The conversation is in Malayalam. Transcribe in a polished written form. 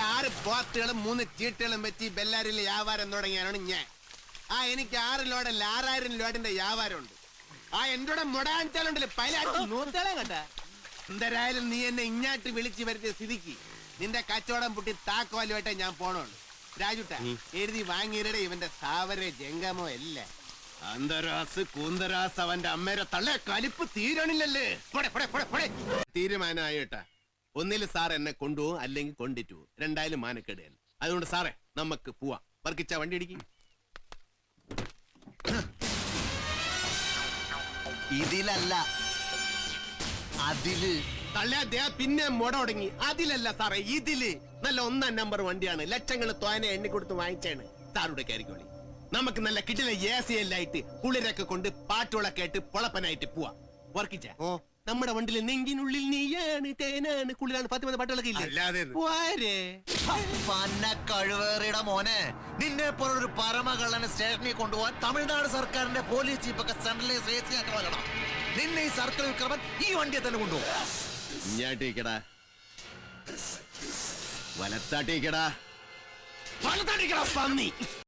6 പോത്തുകളും 3 ചീട്ടുകളും വെച്ച് ബെല്ലാരിയിലെ വ്യാപാരം തുടങ്ങിയാണ് ഞാൻ. എനിക്ക് 6 ലോഡ് 6000 ലോഡിന്റെ വ്യാപാരമുണ്ട്. എന്നോട് മുടാഞ്ചാലുണ്ടല്ലോ പല നൂത്തളം കേട്ടാ. എന്തായാലും നീ എന്നെ ഇങ്ങാട്ട് വിളിച്ചു വരുത്തിയ സ്ഥിതിക്ക് നിന്റെ കച്ചവടം പൊട്ടി താക്കോലുമായിട്ടേ ഞാൻ പോണുള്ളൂ. രാജുട്ടാ എഴുതി വാങ്ങിയിരടെ ഇവന്റെ സാവരെ ജംഗമോ അല്ല. അന്തരാസ് കൂന്തരാസ് അവന്റെ അമ്മേരെ തള്ളേ കലിപ്പ് തീരണില്ലല്ലേ. തീരുമാനമായിട്ടാ. ഒന്നിൽ സാർ എന്നെ കൊണ്ടുപോകും, അല്ലെങ്കിൽ കൊണ്ടിട്ടു പോകും. രണ്ടായാലും മാനക്കേടുകയല്ല. അതുകൊണ്ട് സാറേ നമുക്ക് പോവാം. വർക്കിച്ച വണ്ടി ഇടിക്കും. ഇതിലല്ല അതില്. തള്ളേ പിന്നെ മുട തുടങ്ങി. അതിലല്ല സാറേ, ഇതില്. നല്ല 1-ാം നമ്പർ വണ്ടിയാണ്. ലക്ഷങ്ങൾ തോനെ എണ്ണി കൊടുത്ത് വാങ്ങിച്ചാണ്. സാറുടെ കയറിക്കോളി. നമുക്ക് നല്ല കിട്ടില്ല AC എല്ലായിട്ട് കുളിരൊക്കെ കൊണ്ട് പാട്ടുകളൊക്കെ ആയിട്ട് പൊളപ്പനായിട്ട് പോവാ. വർക്കിച്ച നമ്മുടെ വണ്ടിയിലെ നെങ്കിനുള്ളിൽ നീയാണ് തേനാണ് കുളിരാണ് 10 പാട്ടുകളൊക്കെ ഇല്ലേ. കഴിവേറിയുടെ മോനെ, നിന്നെ പോലൊരു പരമകള്ളനെ സ്റ്റേഷനിൽ കൊണ്ടുപോകാൻ തമിഴ്നാട് സർക്കാരിന്റെ പോലീസ് ചീഫൊക്കെ സെൻട്രലൈസ് ആക്കി വരണം. നിന്നെ ഈ സർക്കിൾ വിക്രമൻ ഈ വണ്ടിയെ തന്നെ കൊണ്ടുപോകും. ഇഞ്ഞാട്ടിക്കടാ, വലത്താട്ടിക്കടാ, പന്നി.